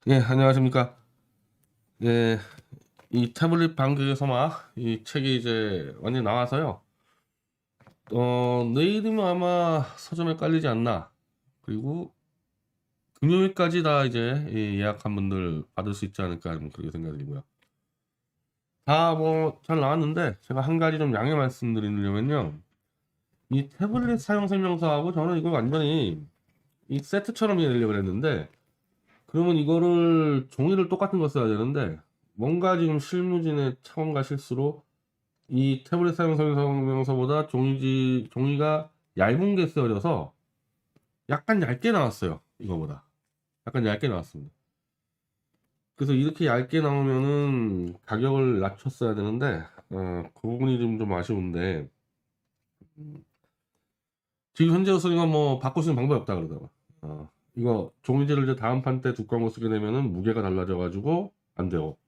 예, 안녕하십니까. 예, 이 태블릿 방귀의 소막, 이 책이 이제 완전히 나와서요. 내일이면 아마 서점에 깔리지 않나. 그리고 금요일까지 다 이제 이 예약한 분들 받을 수 있지 않을까, 좀 그렇게 생각이고요. 다 뭐 잘 나왔는데, 제가 한 가지 좀 양해 말씀드리려면요. 이 태블릿 사용 설명서하고 저는 이걸 완전히 이 세트처럼 이해하려고 했는데, 그러면 이거를 종이를 똑같은 거 써야 되는데, 뭔가 지금 실무진의 차원과 실수로 이 태블릿 사용 설명서보다 종이가 얇은 게 쓰여져서 약간 얇게 나왔어요. 이거보다 약간 얇게 나왔습니다. 그래서 이렇게 얇게 나오면은 가격을 낮췄어야 되는데 그 부분이 좀 아쉬운데, 지금 현재로서 이거 뭐 바꿀 수 있는 방법이 없다 그러더라고. 이거 종이제를 이제 다음 판 때 두꺼운 거 쓰게 되면은 무게가 달라져 가지고 안 되고,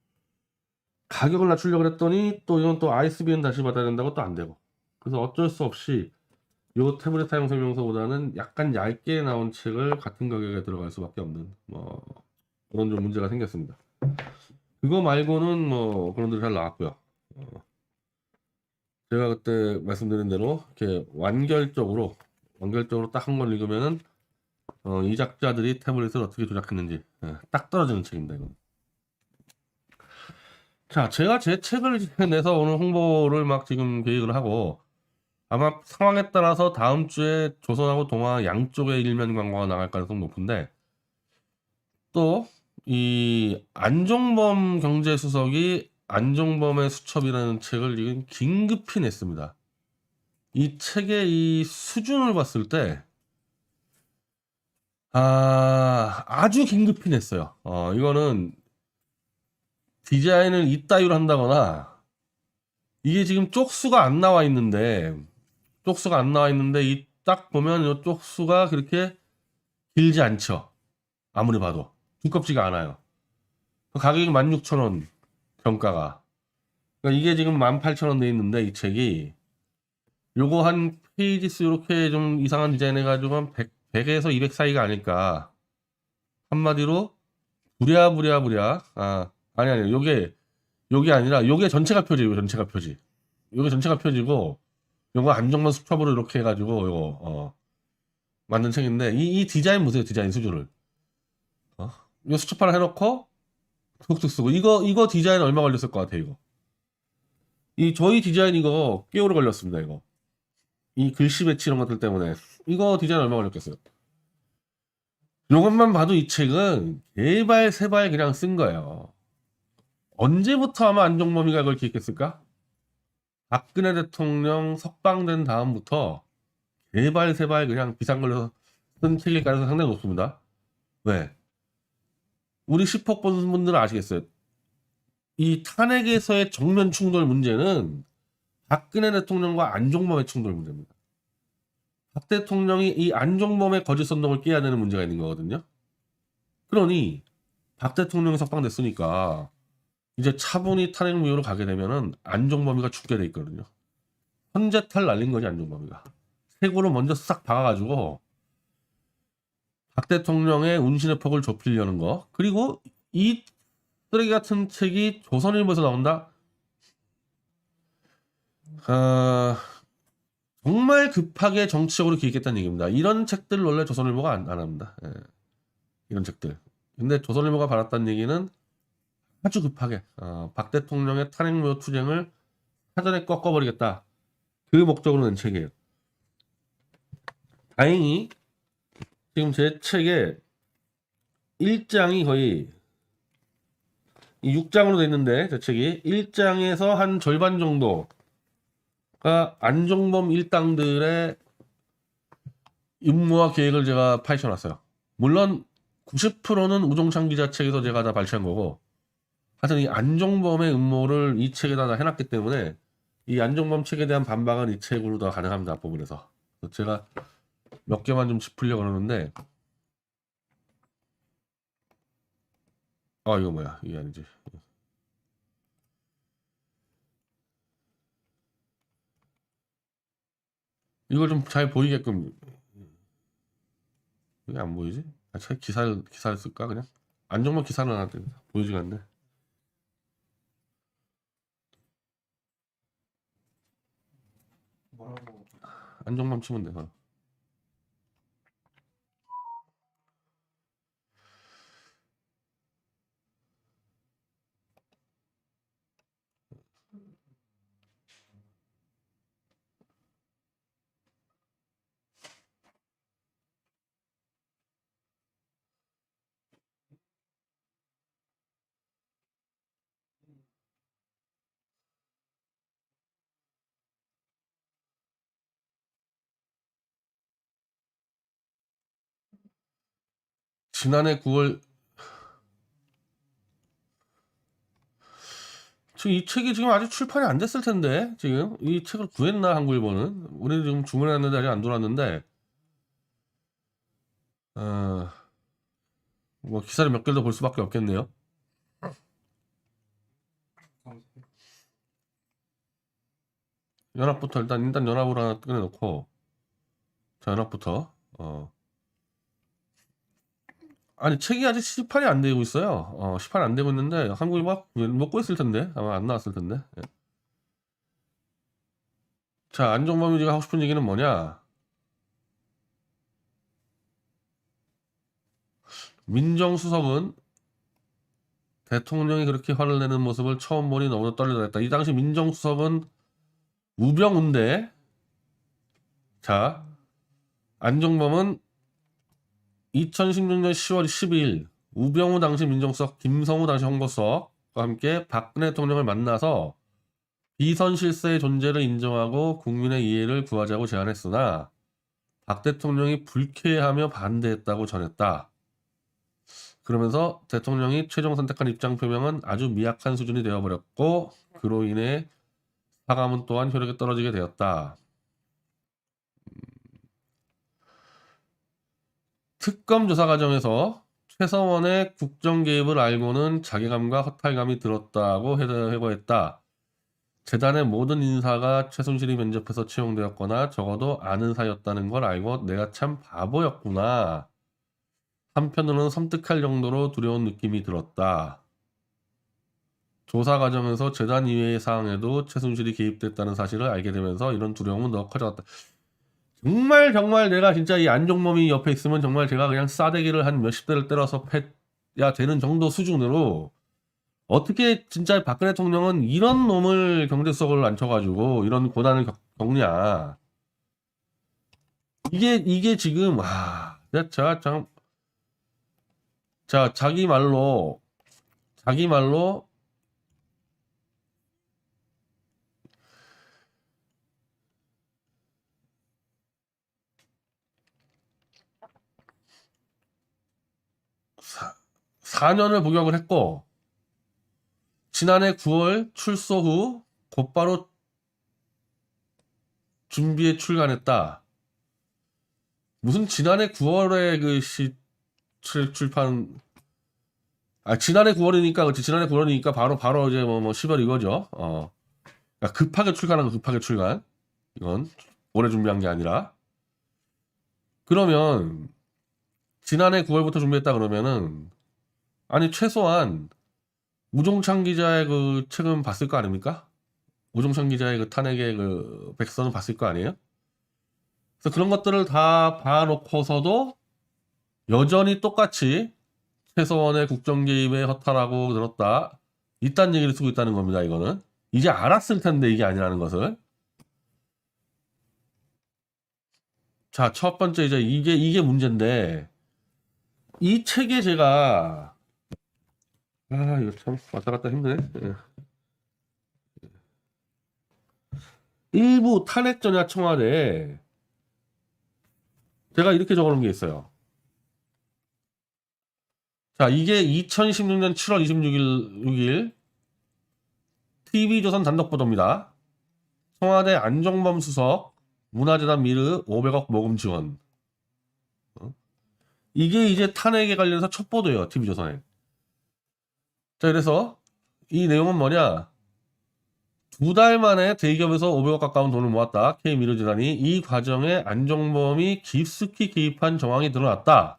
가격을 낮추려고 그랬더니 또 이건 또 ISBN 다시 받아야 된다고 또 안 되고, 그래서 어쩔 수 없이 요 태블릿 사용 설명서보다는 약간 얇게 나온 책을 같은 가격에 들어갈 수밖에 없는 뭐 그런 좀 문제가 생겼습니다. 그거 말고는 뭐 그런 데잘 나왔고요. 제가 그때 말씀드린 대로 이렇게 완결적으로 딱 한 권 읽으면은 이 작자들이 태블릿을 어떻게 조작했는지 딱 떨어지는 책입니다. 이건. 자, 제가 제 책을 이제 내서 오늘 홍보를 막 지금 계획을 하고, 아마 상황에 따라서 다음 주에 조선하고 동아 양쪽의 일면 광고가 나갈 가능성 높은데, 또 이 안종범 경제수석이 안종범의 수첩이라는 책을 지금 긴급히 냈습니다. 이 책의 이 수준을 봤을 때 아주 긴급히 냈어요. 이거는 디자인을 이따위로 한다거나, 이게 지금 쪽수가 안 나와 있는데 이 딱 보면 이 쪽수가 그렇게 길지 않죠. 아무리 봐도 두껍지가 않아요. 가격이 16,000원 정가가. 그러니까 이게 지금 18,000원 돼 있는데, 이 책이 요거 한 페이지 수 이렇게 좀 이상한 디자인 해가지고 한 100에서 200 사이가 아닐까. 한마디로 부랴부랴. 아니 요게 아니라 요게 전체가 표지예요. 전체가 표지. 요게 전체가 표지고, 요거 안정만 수첩으로 이렇게 해가지고 요거 만든 책인데, 이 디자인 보세요. 디자인 수준을. 요 수첩 하나 해놓고 툭툭 쓰고, 이거 디자인 얼마 걸렸을 것 같아. 이거 이 저희 디자인 이거 꽤 오래 걸렸습니다. 이거 이 글씨 배치 이런 것들 때문에 이거 디자인 얼마 걸렸겠어요. 이것만 봐도 이 책은 개발 세발 그냥 쓴 거예요. 언제부터 아마 안종범이가 그걸 기획했을까? 박근혜 대통령 석방된 다음부터 개발 세발 그냥 비상 걸려서 쓴 책일 가능성이 상당히 높습니다. 왜? 우리 10억 본 분들은 아시겠어요? 이 탄핵에서의 정면 충돌 문제는 박근혜 대통령과 안종범의 충돌 문제입니다. 박 대통령이 이 안종범의 거짓 선동을 깨야 되는 문제가 있는 거거든요. 그러니 박 대통령이 석방됐으니까 이제 차분히 탄핵 무효로 가게 되면은 안종범이가 죽게 돼 있거든요. 헌재탈 날린 거지, 안종범이가. 세고로 먼저 싹 박아가지고 박 대통령의 운신의 폭을 좁히려는 거. 그리고 이 쓰레기 같은 책이 조선일보에서 나온다. 아, 정말 급하게 정치적으로 기획했다는 얘기입니다. 이런 책들 원래 조선일보가 안 합니다. 이런 책들. 근데 조선일보가 받았다는 얘기는 아주 급하게 박 대통령의 탄핵무효 투쟁을 사전에 꺾어버리겠다. 그 목적으로 낸 책이에요. 다행히 지금 제 책에 1장이 거의 6장으로 돼 있는데, 제 책이 1장에서 한 절반 정도가 안종범 일당들의 임무와 계획을 제가 파헤쳐놨어요. 물론 90%는 우종찬 기자 책에서 제가 다 발췌한 거고, 하여튼 이 안종범의 음모를 이 책에다 다 해놨기 때문에 이 안종범 책에 대한 반박은 이 책으로 다 가능합니다. 앞부분에서. 제가 몇 개만 좀 짚으려고 그러는데, 이거 뭐야? 이게 아니지. 이걸 좀 잘 보이게끔. 이게 안 보이지? 책 기사를 쓸까 그냥? 안정범 기사는 하나 보여지가 않네. 뭐라고? 안정범 치면 돼. 지난해 9월 지금 이 책이 지금 아직 출판이 안 됐을 텐데 지금 이 책을 구했나 한국일보는 우리 지금 주문해놨는데 아직 안 들어왔는데 뭐 기사를 몇 개를 더 볼 수밖에 없겠네요. 연합부터 일단 연합으로 하나 꺼내놓고 자 연합부터 아니 책이 아직 시판이 안 되고 있어요. 시판이 안 되고 있는데 한국일보 못 구했을 텐데 아마 안 나왔을 텐데. 예. 자 안정범이 지금 하고 싶은 얘기는 뭐냐? 민정수석은 대통령이 그렇게 화를 내는 모습을 처음 보니 너무나 떨리다. 이 당시 민정수석은 우병우인데, 자, 안정범은 2016년 10월 12일 우병우 당시 민정수석, 김성우 당시 홍보수석과 함께 박근혜 대통령을 만나서 비선 실세의 존재를 인정하고 국민의 이해를 구하자고 제안했으나 박 대통령이 불쾌해하며 반대했다고 전했다. 그러면서 대통령이 최종 선택한 입장 표명은 아주 미약한 수준이 되어버렸고 그로 인해 사과문 또한 효력이 떨어지게 되었다. 특검 조사 과정에서 최서원의 국정 개입을 알고는 자괴감과 허탈감이 들었다고 해고했다. 재단의 모든 인사가 최순실이 면접해서 채용되었거나 적어도 아는 사이였다는 걸 알고 내가 참 바보였구나. 한편으로는 섬뜩할 정도로 두려운 느낌이 들었다. 조사 과정에서 재단 이외의 사항에도 최순실이 개입됐다는 사실을 알게 되면서 이런 두려움은 더 커졌다. 정말 내가 진짜 이 안종범이 옆에 있으면 정말 제가 그냥 싸대기를 한 몇십 대를 때려서 패야 되는 정도 수준으로 어떻게 진짜 박근혜 대통령은 이런 놈을 경제수석을 앉혀가지고 이런 고난을 겪냐. 이게 지금 제가 참 자 자기 말로 4년을 복역을 했고 지난해 9월 출소 후 곧바로 준비에 출간했다. 무슨 지난해 9월에 출판 지난해 9월이니까 그렇지 지난해 9월이니까 바로 이제 뭐 10월 이거죠. 그러니까 급하게 출간한 거 급하게 출간. 이건 오래 준비한 게 아니라 그러면 지난해 9월부터 준비했다 그러면은 아니 최소한 우종찬 기자의 그 책은 봤을 거 아닙니까? 우종찬 기자의 그 탄핵의 그 백서는 봤을 거 아니에요? 그래서 그런 것들을 다 봐놓고서도 여전히 똑같이 최서원의 국정 개입에 허탈하고 들었다. 이딴 얘기를 쓰고 있다는 겁니다. 이거는 이제 알았을 텐데 이게 아니라는 것을. 자, 첫 번째 이제 이게 문제인데 이 책에 제가 이거 참 왔다 갔다 힘드네. 예. 일부 탄핵 전야 청와대에 제가 이렇게 적어놓은 게 있어요. 자, 이게 2016년 7월 26일 TV조선 단독 보도입니다. 청와대 안종범 수석 문화재단 미르 500억 모금 지원. 이게 이제 탄핵에 관련해서 첫 보도예요. TV조선에. 자, 그래서 이 내용은 뭐냐? 2달 만에 대기업에서 500억 가까운 돈을 모았다. K미르 재단이 이 과정에 안종범이 깊숙이 개입한 정황이 드러났다.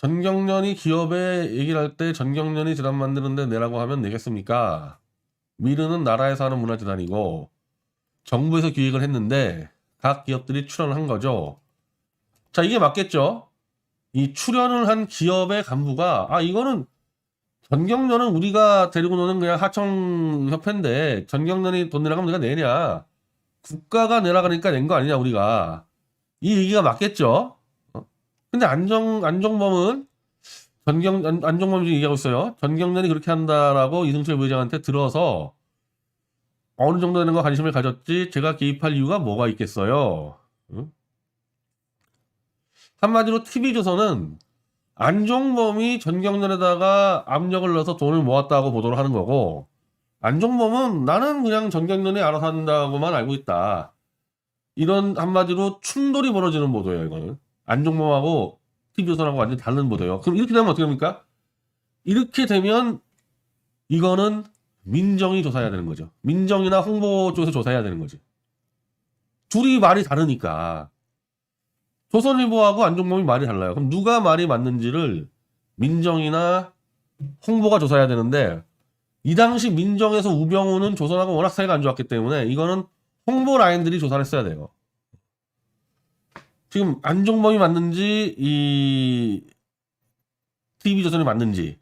전경련이 기업에 얘기를 할 때 전경련이 재단 만드는데 내라고 하면 내겠습니까? 미르는 나라에서 하는 문화재단이고 정부에서 기획을 했는데 각 기업들이 출연을 한 거죠. 자, 이게 맞겠죠? 이 출연을 한 기업의 간부가 이거는 전경련은 우리가 데리고 노는 그냥 하청협회인데 전경련이 돈 내라고 하면 우리가 내냐? 국가가 내라고 하니까 낸 거 아니냐 우리가. 이 얘기가 맞겠죠? 근데 안종범은 안종범이 얘기하고 있어요. 전경련이 그렇게 한다라고 이승철 부회장한테 들어서 어느 정도 되는 거 관심을 가졌지 제가 개입할 이유가 뭐가 있겠어요. 응? 한마디로 TV조선은 안종범이 전경련에다가 압력을 넣어서 돈을 모았다고 보도를 하는 거고 안종범은 나는 그냥 전경련이 알아서 한다고만 알고 있다. 이런 한마디로 충돌이 벌어지는 보도예요. 이거는 안종범하고 TV조선하고 완전히 다른 보도예요. 그럼 이렇게 되면 어떻게 됩니까? 이렇게 되면 이거는 민정이 조사해야 되는 거죠. 민정이나 홍보 쪽에서 조사해야 되는 거지. 둘이 말이 다르니까. 조선일보하고 안종범이 말이 달라요. 그럼 누가 말이 맞는지를 민정이나 홍보가 조사해야 되는데 이 당시 민정에서 우병우는 조선하고 워낙 사이가 안 좋았기 때문에 이거는 홍보 라인들이 조사를 했어야 돼요. 지금 안종범이 맞는지 이 TV조선이 맞는지.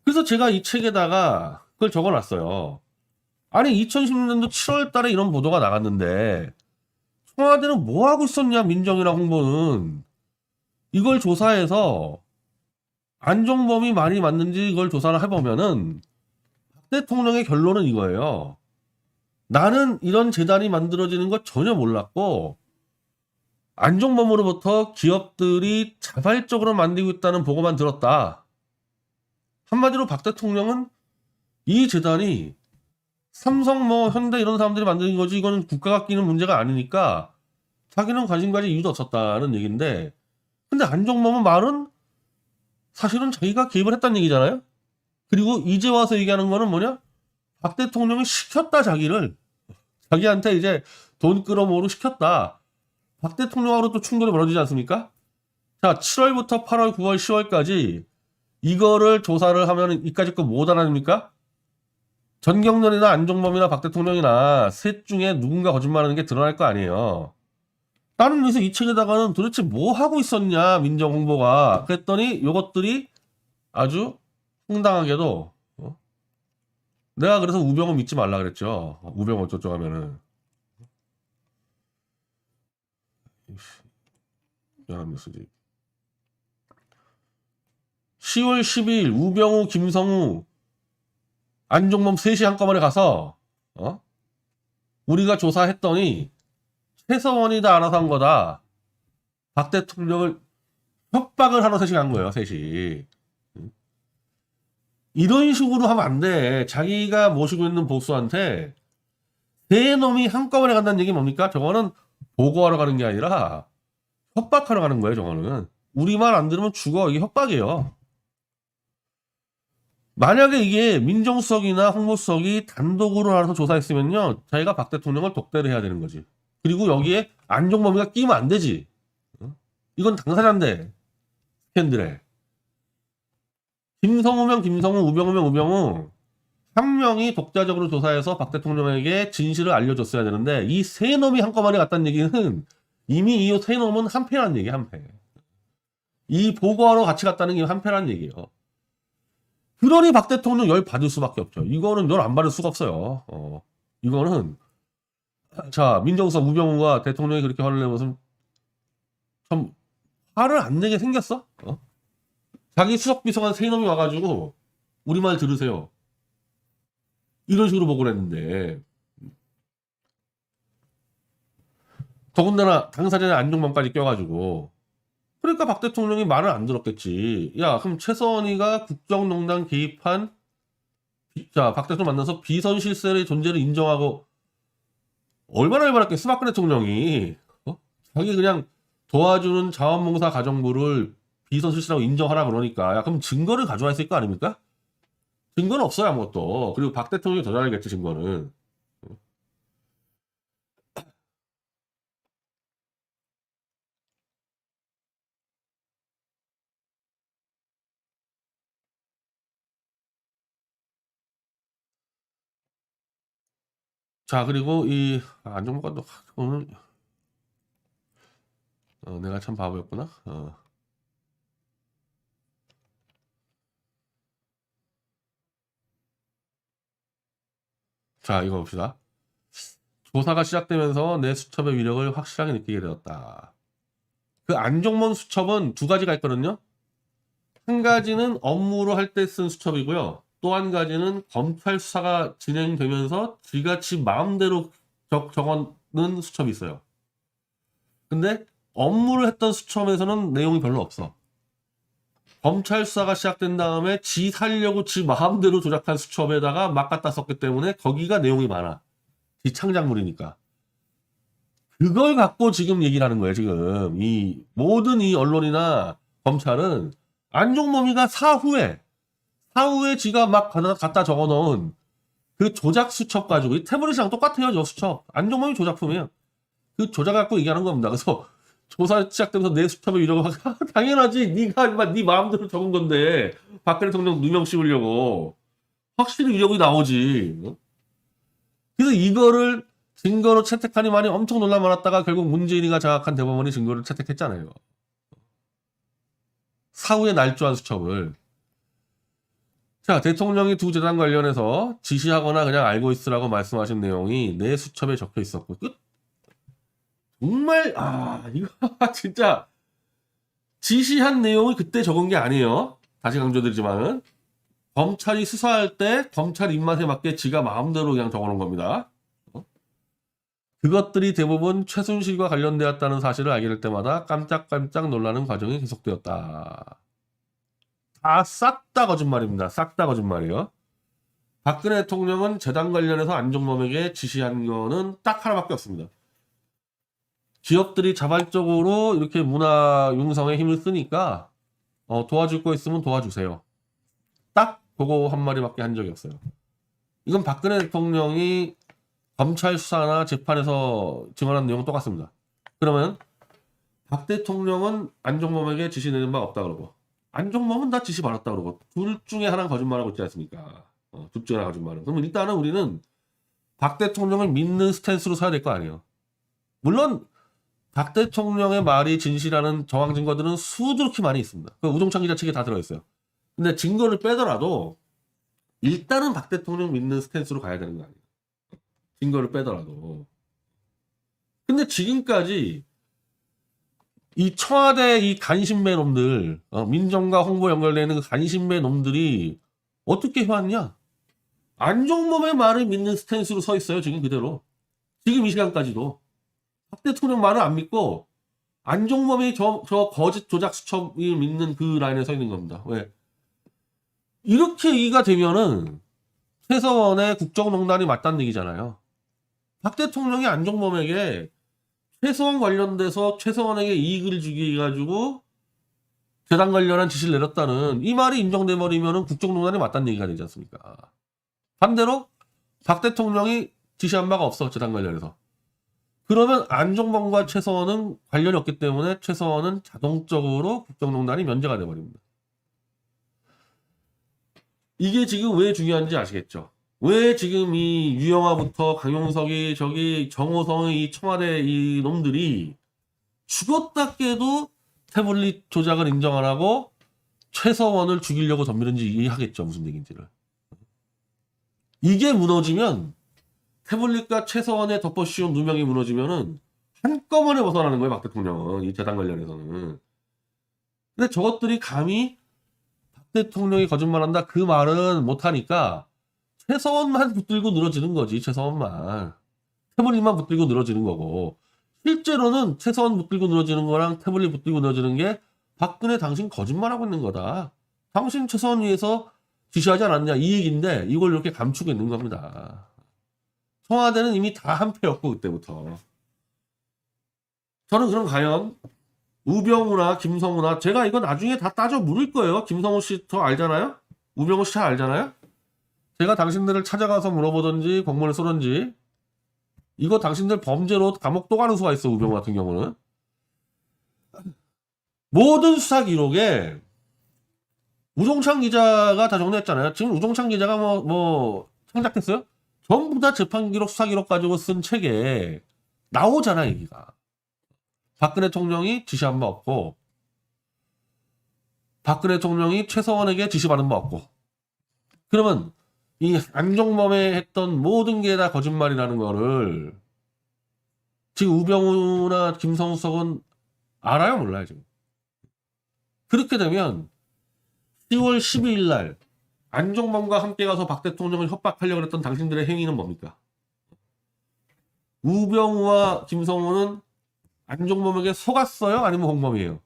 그래서 제가 이 책에다가 그걸 적어놨어요. 아니 2016년도 7월 달에 이런 보도가 나갔는데 청와대는 뭐 하고 있었냐 민정이랑 홍보는. 이걸 조사해서 안종범이 말이 맞는지 이걸 조사를 해보면은 박 대통령의 결론은 이거예요. 나는 이런 재단이 만들어지는 거 전혀 몰랐고 안종범으로부터 기업들이 자발적으로 만들고 있다는 보고만 들었다. 한마디로 박 대통령은 이 재단이 삼성 뭐 현대 이런 사람들이 만드는 거지 이거는 국가가 끼는 문제가 아니니까 자기는 관심 가질 이유도 없었다는 얘기인데 근데 안종범은 말은 사실은 자기가 개입을 했다는 얘기잖아요. 그리고 이제 와서 얘기하는 거는 뭐냐? 박 대통령이 시켰다 자기를. 자기한테 이제 돈 끌어모으고 시켰다. 박 대통령하고 또 충돌이 벌어지지 않습니까? 자, 7월부터 8월, 9월, 10월까지 이거를 조사를 하면 이까짓 거 못 알아냅니까? 전경련이나 안종범이나 박 대통령이나 셋 중에 누군가 거짓말하는 게 드러날 거 아니에요. 다른 의미에서 이 책에다가는 도대체 뭐 하고 있었냐 민정 홍보가 그랬더니 요것들이 아주 황당하게도 내가 그래서 우병우 믿지 말라 그랬죠. 우병우 어쩌고 하면은 연합뉴스지. 10월 12일 우병우, 김성우, 안종범 셋이 한꺼번에 가서 우리가 조사했더니 최서원이 다 알아서 한 거다. 박 대통령을 협박을 하러 셋이 간 거예요. 셋이. 이런 식으로 하면 안 돼. 자기가 모시고 있는 보수한테 세 놈이 한꺼번에 간다는 얘기 뭡니까? 저거는 보고하러 가는 게 아니라 협박하러 가는 거예요. 저거는. 우리 말 안 들으면 죽어. 이게 협박이에요. 만약에 이게 민정수석이나 홍보수석이 단독으로 알아서 조사했으면요. 자기가 박 대통령을 독대를 해야 되는 거지. 그리고 여기에 안종범이가 끼면 안 되지. 이건 당사자인데 스캔들에. 김성우면 김성우, 우병우면 우병우 한 명이 독자적으로 조사해서 박 대통령에게 진실을 알려줬어야 되는데 이 세 놈이 한꺼번에 갔다는 얘기는 이미 이 세 놈은 한패라는 얘기야. 한패. 이 보고하러 같이 갔다는 게 한패라는 얘기예요. 그러니 박 대통령 열 받을 수밖에 없죠. 이거는 열 안 받을 수가 없어요. 이거는 자 민정수석 우병우가 대통령이 그렇게 화를 내면서 참 화를 안 내게 생겼어? 자기 수석비서관 세 놈이 와가지고 우리 말 들으세요. 이런 식으로 보고를 했는데 더군다나 당사자의 안종범까지 껴가지고 그러니까 박 대통령이 말을 안 들었겠지. 야 그럼 최서원이가 국정농단 개입한 자 박 대통령 만나서 비선 실세의 존재를 인정하고 얼마나 열받았겠어 박근혜 대통령이. 자기 그냥 도와주는 자원봉사 가정부를 비선 실세라고 인정하라 그러니까 야 그럼 증거를 가져와 있을 거 아닙니까? 증거는 없어요 아무것도. 그리고 박 대통령이 더 잘알겠지 증거는. 자, 그리고 이 안정권도 오늘 내가 참 바보였구나. 자, 이거 봅시다. 조사가 시작되면서 내 수첩의 위력을 확실하게 느끼게 되었다. 그 안종범 수첩은 두 가지가 있거든요. 한 가지는 업무로 할 때 쓴 수첩이고요. 또 한 가지는 검찰 수사가 진행되면서 지가 지 마음대로 적어놓은 수첩이 있어요. 근데 업무를 했던 수첩에서는 내용이 별로 없어. 검찰 수사가 시작된 다음에 지 살려고 지 마음대로 조작한 수첩에다가 막 갖다 썼기 때문에 거기가 내용이 많아. 이 창작물이니까. 그걸 갖고 지금 얘기를 하는 거예요, 지금. 이 모든 이 언론이나 검찰은 안종범이가 사후에 지가 막 갖다 적어 놓은 그 조작 수첩 가지고, 이 태블릿이랑 똑같아요, 저 수첩. 안종범이 조작품이에요. 그 조작 갖고 얘기하는 겁니다. 그래서 조사 시작되면서 내 수첩에 이러고 당연하지. 네가 인마 네 마음대로 적은 건데 박근혜 대통령 누명 씌우려고 확실히 위력이 나오지. 그래서 이거를 증거로 채택하니만이 엄청 논란 많았다가 결국 문재인이가 장악한 대법원이 증거를 채택했잖아요. 사후에 날조한 수첩을. 자, 대통령이 두 재단 관련해서 지시하거나 그냥 알고 있으라고 말씀하신 내용이 내 수첩에 적혀 있었고, 정말 이거 진짜 지시한 내용이 그때 적은 게 아니에요. 다시 강조드리지만은 검찰이 수사할 때 검찰 입맛에 맞게 지가 마음대로 그냥 적어놓은 겁니다. 그것들이 대부분 최순실과 관련되었다는 사실을 알게 될 때마다 깜짝깜짝 놀라는 과정이 계속되었다. 다 싹 다 거짓말입니다. 싹 다 거짓말이에요. 박근혜 대통령은 재단 관련해서 안종범에게 지시한 거는 딱 하나밖에 없습니다. 기업들이 자발적으로 이렇게 문화 융성에 힘을 쓰니까 도와줄 거 있으면 도와주세요. 딱 그거 한 마디밖에 한 적이 없어요. 이건 박근혜 대통령이 검찰 수사나 재판에서 증언한 내용은 똑같습니다. 그러면 박 대통령은 안종범에게 지시 내는 바 없다 그러고, 안종범은 다 지시 받았다 그러고, 둘 중에 하나는 거짓말하고 있지 않습니까? 둘 중에 하나 거짓말은. 그러면 일단은 우리는 박 대통령을 믿는 스탠스로 서야 될 거 아니에요. 물론 박 대통령의 말이 진실하는 정황 증거들은 수두룩히 많이 있습니다. 그 우종찬 기자 책에 다 들어있어요. 근데 증거를 빼더라도 일단은 박 대통령 믿는 스탠스로 가야 되는 거 아니에요. 증거를 빼더라도. 근데 지금까지 이 청와대 이 간신배 놈들, 민정과 홍보 연결되는 그 간신배 놈들이 어떻게 해왔냐? 안종범의 말을 믿는 스탠스로 서 있어요. 지금 그대로. 지금 이 시간까지도. 박 대통령 말을 안 믿고 안종범이 저 거짓 조작 수첩을 믿는 그 라인에 서 있는 겁니다. 왜? 이렇게 얘기가 되면은 최서원의 국정농단이 맞다는 얘기잖아요. 박 대통령이 안종범에게 최서원 관련돼서 최서원에게 이익을 주기 해가지고 재단 관련한 지시를 내렸다는 이 말이 인정돼 버리면은 국정농단이 맞다는 얘기가 되지 않습니까? 반대로 박 대통령이 지시한 바가 없어, 재단 관련해서. 그러면 안종범과 최서원은 관련이 없기 때문에 최서원은 자동적으로 국정농단이 면제가 돼버립니다. 이게 지금 왜 중요한지 아시겠죠? 왜 지금 이 유영아부터 강용석이 저기 정호성의 이 청와대 이 놈들이 죽었다 깨도 태블릿 조작을 인정 안 하고 최서원을 죽이려고 덤비는지 이해하겠죠, 무슨 얘기인지를. 이게 무너지면, 태블릿과 최서원의 덮어씌운 누명이 무너지면은 한꺼번에 벗어나는 거예요, 박 대통령은. 이 재단 관련해서는. 근데 저것들이 감히 박 대통령이 거짓말한다 그 말은 못하니까 최서원만 붙들고 늘어지는 거지. 최서원만. 태블릿만 붙들고 늘어지는 거고, 실제로는 최서원 붙들고 늘어지는 거랑 태블릿 붙들고 늘어지는 게 박근혜 당신 거짓말하고 있는 거다. 당신 최서원 위해서 지시하지 않았냐 이 얘기인데 이걸 이렇게 감추고 있는 겁니다. 청와대는 이미 다 한패였고 그때부터. 저는 그럼 과연 우병우나 김성우나, 제가 이거 나중에 다 따져 물을 거예요. 김성우 씨 더 알잖아요? 우병우 씨 잘 알잖아요? 제가 당신들을 찾아가서 물어보든지 공문을 쏘든지, 이거 당신들 범죄로 감옥 또 가는 수가 있어. 우병우 같은 경우는 모든 수사 기록에 우종찬 기자가 다 정리했잖아요. 지금 우종찬 기자가 뭐 창작했어요? 전부 다 재판 기록, 수사 기록 가지고 쓴 책에 나오잖아, 얘기가. 박근혜 대통령이 지시한 바 없고, 박근혜 대통령이 최서원에게 지시받은 바 없고. 그러면 이 안종범에 했던 모든 게 다 거짓말이라는 거를 지금 우병우나 김성수 수석은 알아요, 몰라요, 지금? 그렇게 되면 10월 12일 날 안종범과 함께 가서 박 대통령을 협박하려고 했던 당신들의 행위는 뭡니까? 우병우와 김성호는 안종범에게 속았어요? 아니면 공범이에요?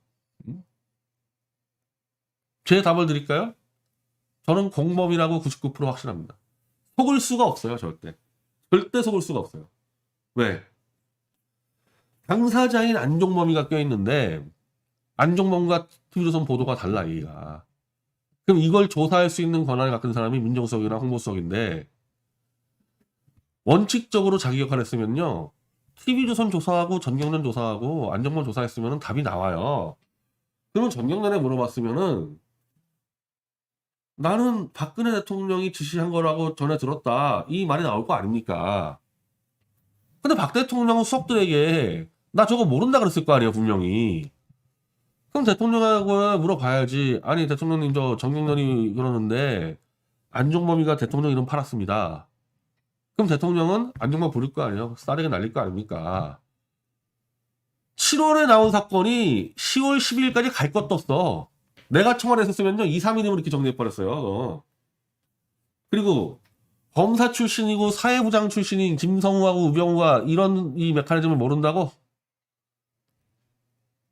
제 답을 드릴까요? 저는 공범이라고 99% 확신합니다. 속을 수가 없어요, 절대. 절대 속을 수가 없어요. 왜? 당사자인 안종범이가 껴있는데 안종범과 TV조선 보도가 달라, 얘가. 그럼 이걸 조사할 수 있는 권한을 갖는 사람이 민정수석이나 홍보수석인데 원칙적으로 자기 역할을 했으면요. TV조선 조사하고 전경련 조사하고 안종범 조사했으면 답이 나와요. 그러면 전경련에 물어봤으면은 나는 박근혜 대통령이 지시한 거라고 전해 들었다. 이 말이 나올 거 아닙니까? 근데 박 대통령은 수석들에게 나 저거 모른다 그랬을 거 아니에요, 분명히. 그럼 대통령하고 물어봐야지. 아니, 대통령님 저 정경련이 그러는데 안종범이가 대통령 이름 팔았습니다. 그럼 대통령은 안종범 부를 거 아니에요? 싸대기 날릴 거 아닙니까? 7월에 나온 사건이 10월 12일까지 갈 것도 없어. 내가 청와대에 있었으면요 2, 3일이면 이렇게 정리해버렸어요. 그리고 검사 출신이고 사회부장 출신인 김성우하고 우병우가 이런 이 메커니즘을 모른다고?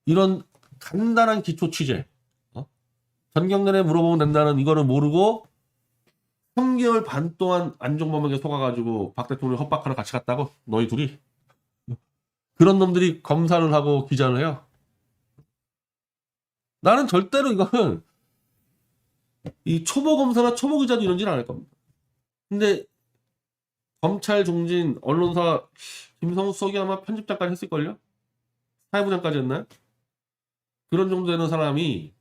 이런 간단한 기초 취재, 전경련에 물어보면 된다는 이거를 모르고 3개월 반 동안 안종범에게 속아가지고 박 대통령 협박하러 같이 갔다고? 너희 둘이? 그런 놈들이 검사를 하고 기자를 해요. 나는 절대로 이거는 이 초보 검사나 초보 기자도 이런 짓 안 할 겁니다. 근데 검찰 중진 언론사 김성수 수석이 아마 편집장까지 했을걸요? 사회부장까지 했나요? 그런 정도 되는 사람이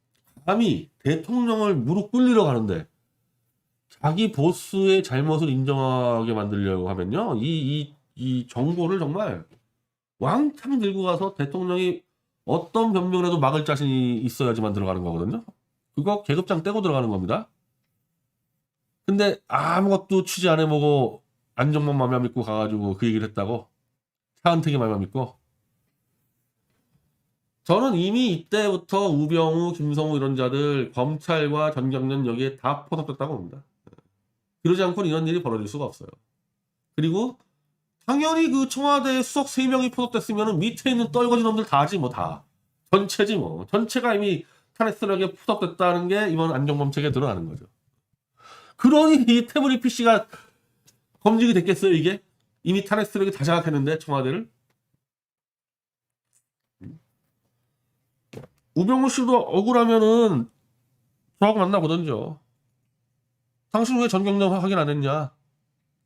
감히 대통령을 무릎 꿇리러 가는데 자기 보스의 잘못을 인정하게 만들려고 하면요. 이 정보를 정말 왕창 들고 가서 대통령이 어떤 변명을 해도 막을 자신이 있어야지만 들어가는 거거든요. 그거 계급장 떼고 들어가는 겁니다. 근데 아무것도 취재 안 해보고 안종범 맘만 믿고 가가지고 그 얘기를 했다고? 차은택이 맘만 믿고? 저는 이미 이때부터 우병우, 김성우 이런 자들 검찰과 전경련 여기에 다 포섭됐다고 봅니다. 그러지 않고는 이런 일이 벌어질 수가 없어요. 그리고 당연히 그 청와대 수석 3명이 포섭됐으면 밑에 있는 떨거지 놈들 다 하지 뭐 다. 전체지 뭐. 전체가 이미 탄핵스럽게 포섭됐다는 게 이번 안종범 책에 드러나는 거죠. 그러니 이 태블릿 PC가 검증이 됐겠어요, 이게? 이미 탄핵스럽게 다 장악했는데 청와대를? 우병우 씨도 억울하면은 저하고 만나보던죠. 당신 왜 전경련 확인 안 했냐?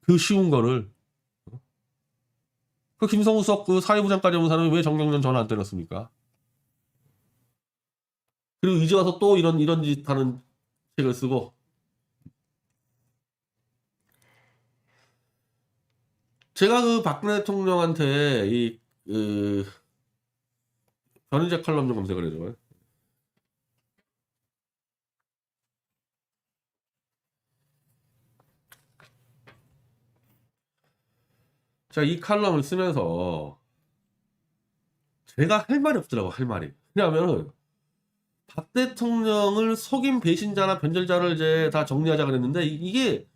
그 쉬운 거를. 그 김성우 수석 그 사회부장까지 온 사람이 왜 전경련 전화 안 때렸습니까? 그리고 이제 와서 또 이런 짓 하는 책을 쓰고. 제가 그 박근혜 대통령한테 변희재 칼럼 좀 검색을 해줘요. 제가 이 칼럼을 쓰면서 제가 할 말이 없더라고, 할 말이. 왜냐하면 박 대통령을 속인 배신자나 변절자를 이제 다 정리하자 그랬는데 이게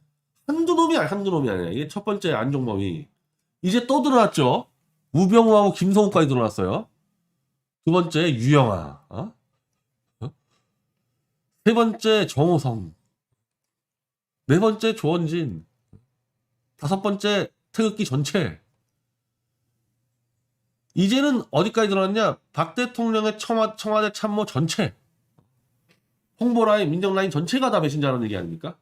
한두 놈이 아니야. 이게 첫 번째 안종범이 이제 또 드러났죠. 우병우하고 김성우까지 드러났어요. 두 번째 유영아, 세 번째 정호성, 네 번째 조원진, 다섯 번째 태극기 전체. 이제는 어디까지 드러났냐? 박 대통령의 청와대 참모 전체, 홍보라인, 민정라인 전체가 다 배신자라는 얘기 아닙니까?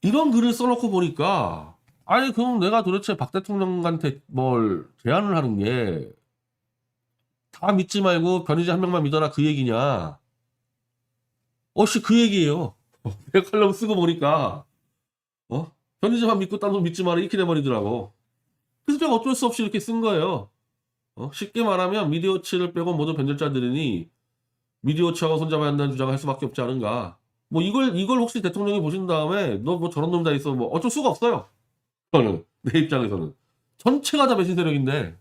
이런 글을 써놓고 보니까 아니 그럼 내가 도대체 박 대통령한테 뭘 제안을 하는 게 다 믿지 말고 변희재 한 명만 믿어라 그 얘기냐? 그 얘기예요. 내 칼럼 쓰고 보니까 편의점만 믿고 딴 돈 믿지 마라 이렇게 돼버리더라고. 그래서 제가 어쩔 수 없이 이렇게 쓴 거예요. 쉽게 말하면 미디어치를 빼고 모든 변절자들이니 미디어치하고 손잡아야 한다는 주장을 할 수밖에 없지 않은가. 뭐 이걸 혹시 대통령이 보신 다음에 너 뭐 저런 놈 다 있어 뭐 어쩔 수가 없어요. 저는 내 입장에서는 전체가 다 배신 세력인데.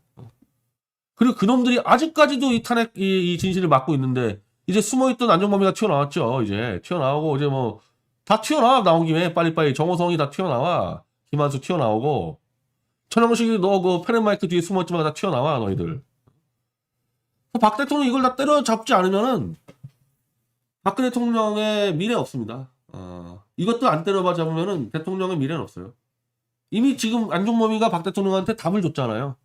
그리고 그놈들이 아직까지도 이 탄핵 이 진실을 막고 있는데 이제 숨어있던 안종범이가 튀어나왔죠. 이제 튀어나오고 이제 뭐 다 튀어나와. 나온 김에 빨리빨리 정호성이 다 튀어나와. 김한수 튀어나오고 천영식이 너 그 페렌마이크 뒤에 숨어있지만 다 튀어나와 너희들. 박 대통령 이걸 다 때려잡지 않으면은 박근혜 대통령의 미래 없습니다. 이것도 안 때려봐 잡으면은 대통령의 미래는 없어요. 이미 지금 안종범이가 박 대통령한테 답을 줬잖아요.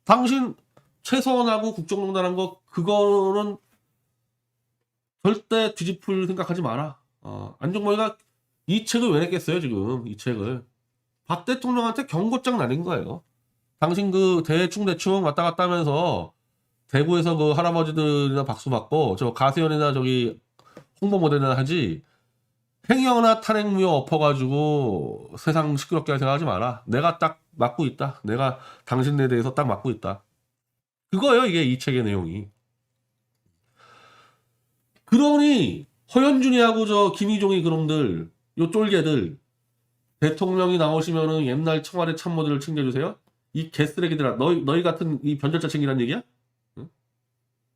당신 최서원하고 국정농단한 거 그거는 절대 뒤집을 생각하지 마라. 안종범이가 이 책을 왜 냈겠어요 지금 이 책을. 박 대통령한테 경고장 날린 거예요. 당신 그 대충 왔다 갔다 하면서 대구에서 그 할아버지들이나 박수 받고 저 가세연이나 저기 홍보 모델이나 하지 행여나 탄핵무효 엎어가지고 세상 시끄럽게 할 생각하지 마라. 내가 딱 맡고 있다. 내가 당신에 대해서 딱 맡고 있다. 그거예요 이게 이 책의 내용이. 그러니 허현준이하고 저 김희종이 그놈들 요 쫄개들 대통령이 나오시면은 옛날 청와대 참모들을 챙겨주세요. 이 개쓰레기들아 너희 같은 이 변절자 챙기란 얘기야? 응?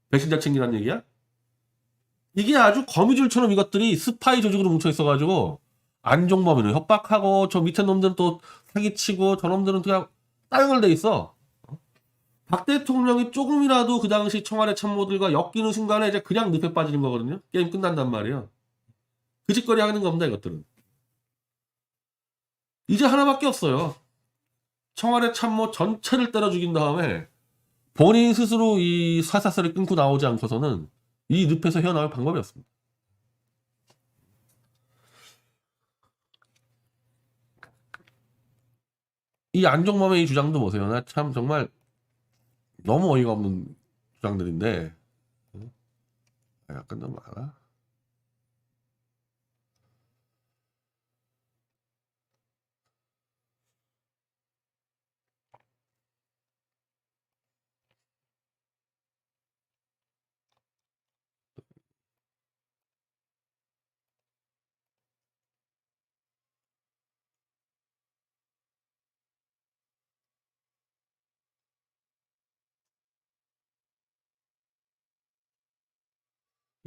배신자 챙기란 얘기야? 이게 아주 거미줄처럼 이것들이 스파이 조직으로 뭉쳐 있어가지고 안종범이는 협박하고 저 밑에 놈들은 또 사기치고 저 놈들은 그냥 따영을 돼 있어. 박 대통령이 조금이라도 그 당시 청와대 참모들과 엮이는 순간에 이제 그냥 늪에 빠지는 거거든요. 게임 끝난단 말이에요. 그 짓거리 하는 겁니다 이것들은. 이제 하나밖에 없어요. 청와대 참모 전체를 때려 죽인 다음에 본인 스스로 이 사사슬을 끊고 나오지 않고서는 이 늪에서 헤어나올 방법이 없습니다. 이 안종범의 이 주장도 보세요. 나 참 정말 너무 어이가 없는 주장들인데. 약간 너무 많아.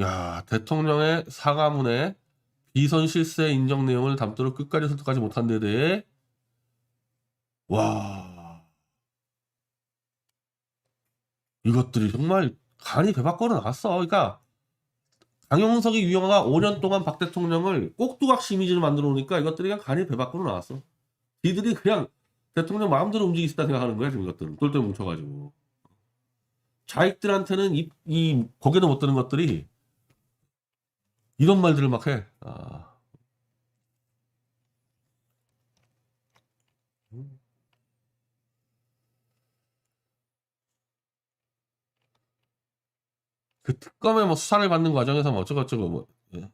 야, 대통령의 사과문에 비선 실세 인정 내용을 담도록 끝까지 설득하지 못한 데 대해 와, 이것들이 정말 간이 배 밖으로 나왔어. 그러니까 강용석이 유영아가 5년 동안 박 대통령을 꼭두각 이미지를 만들어 놓으니까 이것들이 그냥 간이 배 밖으로 나왔어. 이들이 그냥 대통령 마음대로 움직일 수 있다 생각하는 거야 지금 이것들은. 똘똘 뭉쳐가지고 자익들한테는 이 고개도 못 드는 것들이 이런 말들을 막 해. 그 특검에 뭐 수사를 받는 과정에서 뭐 어쩌고저쩌고 뭐. 예.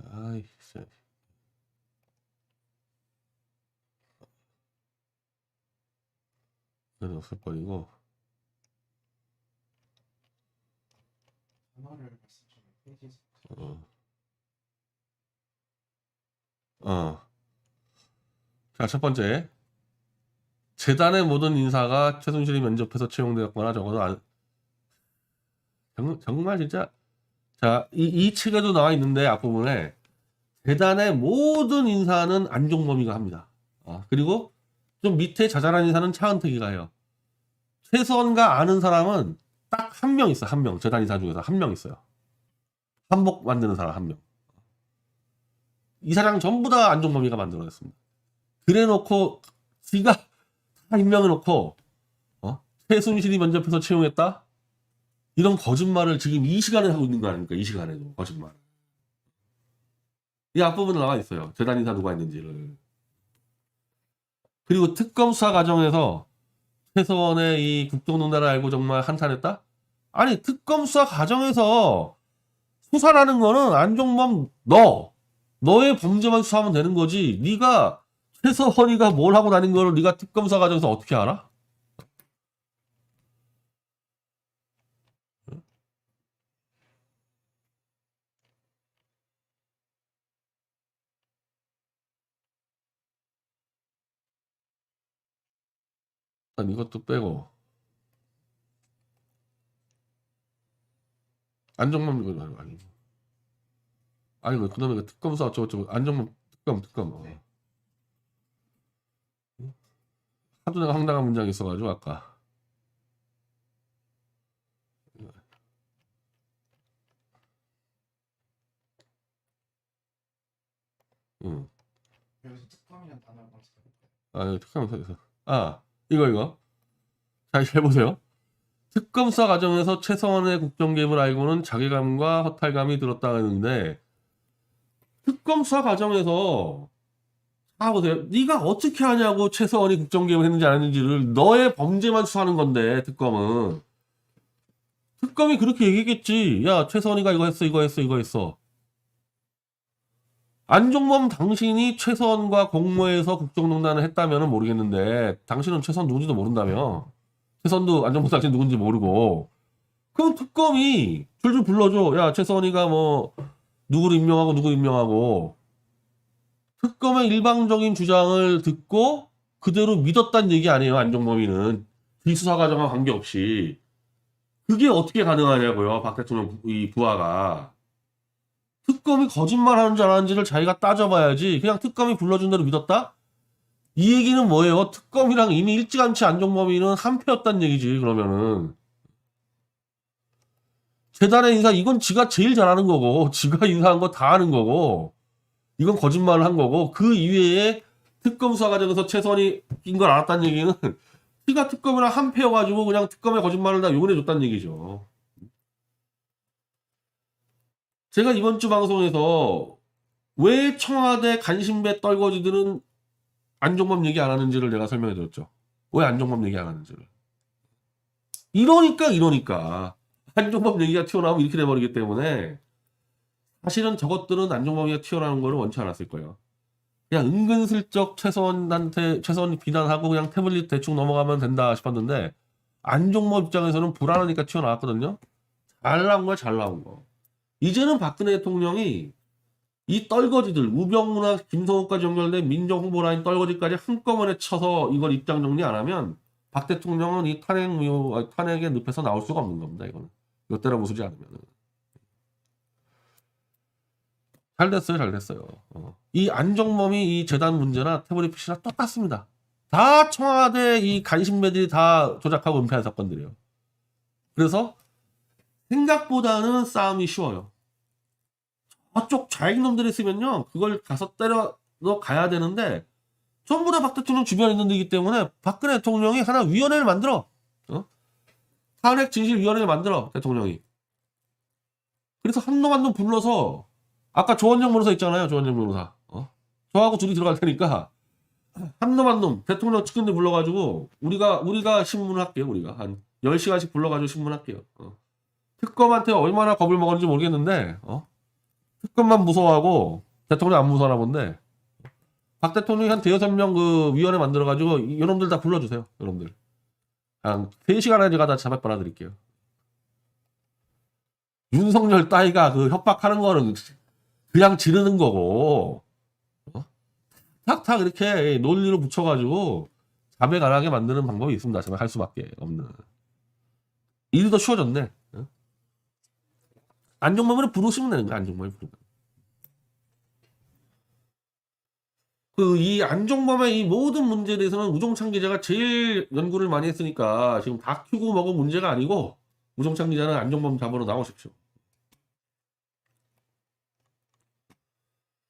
아이 진짜. 그건 없을 거이고. 어. 어. 자, 첫 번째. 재단의 모든 인사가 최순실이 면접해서 채용되었거나 적어도 정말 진짜. 자, 이 책에도 나와 있는데 앞부분에 재단의 모든 인사는 안종범이가 합니다. 그리고 좀 밑에 자잘한 인사는 차은택이가 해요. 최소원과 아는 사람은 딱 한 명 있어. 한 명. 재단 인사 중에서 한 명 있어요. 한복 만드는 사람 한 명. 이 사람 전부 다 안종범이가 만들어냈습니다. 그래놓고 지가 다 임명해놓고 최순실이 면접해서 채용했다? 이런 거짓말을 지금 이 시간에 하고 있는 거 아닙니까? 이 시간에도 거짓말. 이 앞부분에 나와 있어요. 재단 인사 누가 있는지를. 그리고 특검 수사 과정에서 최서원의 이 국정농단을 알고 정말 한탄했다? 아니, 특검 수사 과정에서 수사라는 거는 안종범 너의 범죄만 수사하면 되는 거지. 네가 최서원이가 뭘 하고 다닌 거를 네가 특검 수사 과정에서 어떻게 알아? 난 이것도 빼고 안종범 이거 아니 그다음에 그 특검 수사 어쩌고 안종범 특검 네. 하도 내가 황당한 문장이 있어가지고 아까 응. 여기서 특검이란 단어를 검색해볼까요? 아 특검에서 이거 잘 보세요. 특검 수사 과정에서 최성원의 국정 개입을 알고는 자괴감과 허탈감이 들었다 했는데 특검 수사 과정에서 보세요. 네가 어떻게 하냐고 최서원이 국정 개입을 했는지 안 했는지를 너의 범죄만 수사하는 건데 특검이 그렇게 얘기했겠지. 야 최서원이가 이거 했어. 안종범 당신이 최서원과 공모해서 국정농단을 했다면 모르겠는데 당신은 최서원 누군지도 모른다며. 최선도 안종범 당신 누군지 모르고. 그럼 특검이 줄줄 불러줘. 야 최서원이가 뭐 누구를 임명하고 특검의 일방적인 주장을 듣고 그대로 믿었다는 얘기 아니에요. 안종범이는 비수사 과정과 관계없이. 그게 어떻게 가능하냐고요. 박 대통령 이 부하가. 특검이 거짓말하는지 안 하는지를 자기가 따져봐야지. 그냥 특검이 불러준 대로 믿었다? 이 얘기는 뭐예요? 특검이랑 이미 일찌감치 안종범이는 한패였단 얘기지. 그러면은 재단의 인사 이건 지가 제일 잘하는 거고 지가 인사한 거 다 하는 거고 이건 거짓말을 한 거고 그 이외에 특검 수사 과정에서 최선이 낀 걸 알았다는 얘기는 지가 특검이랑 한패여가지고 그냥 특검의 거짓말을 다 용인해 줬다는 얘기죠. 제가 이번 주 방송에서 왜 청와대 간신배 떨거지들은 안종범 얘기 안 하는지를 내가 설명해 드렸죠. 왜 안종범 얘기 안 하는지를. 이러니까 안종범 얘기가 튀어나오면 이렇게 돼버리기 때문에 사실은 저것들은 안종범 얘기가 튀어나오는 거를 원치 않았을 거예요. 그냥 은근슬쩍 최서원 비난하고 그냥 태블릿 대충 넘어가면 된다 싶었는데 안종범 입장에서는 불안하니까 튀어나왔거든요. 잘 나온 거야, 잘 나온 거. 이제는 박근혜 대통령이 이 떨거지들 우병우나 김성호까지 연결된 민정후보라인 떨거지까지 한꺼번에 쳐서 이걸 입장 정리 안 하면 박 대통령은 이 탄핵의 늪에서 나올 수가 없는 겁니다. 이거는 이것대로 무수지 않으면 잘 됐어요. 이 안종범이 이 재단 문제나 태블릿 PC나 똑같습니다. 다 청와대 이 간신배들이 다 조작하고 은폐한 사건들이에요. 그래서 생각보다는 싸움이 쉬워요. 저쪽 좌익놈들이 있으면요 그걸 가서 때려 가야 되는데 전부 다 박 대통령 주변에 있는 데이기 때문에 박근혜 대통령이 하나 위원회를 만들어. 탄핵 진실위원회를 만들어 대통령이. 그래서 한 놈 한 놈 불러서 아까 조원정 변호사 있잖아요. 조원정 변호사. 저하고 둘이 들어갈 테니까 한 놈 한 놈 대통령 측근들 불러가지고 우리가 신문을 할게요. 우리가 한 10시간씩 불러가지고 신문할게요. 특검한테 얼마나 겁을 먹었는지 모르겠는데 특검만 무서워하고 대통령 안 무서워하나 본데 박 대통령이 한 대여섯 명 그 위원회 만들어가지고 이놈들 다 불러주세요. 여러분들 한 3시간에 제가 다 자백 받아드릴게요. 윤석열 따위가 그 협박하는 거는 그냥 지르는 거고 탁탁 이렇게 논리로 붙여가지고 자백 안 하게 만드는 방법이 있습니다. 자백할 수밖에 없는. 일이 더 쉬워졌네. 안종범을 부르시면 되는 거야. 안종범을 부르면. 이 안종범의 이 모든 문제에 대해서는 우종찬 기자가 제일 연구를 많이 했으니까 지금 다큐고 뭐고 문제가 아니고 우종찬 기자는 안종범 잡으러 나오십시오.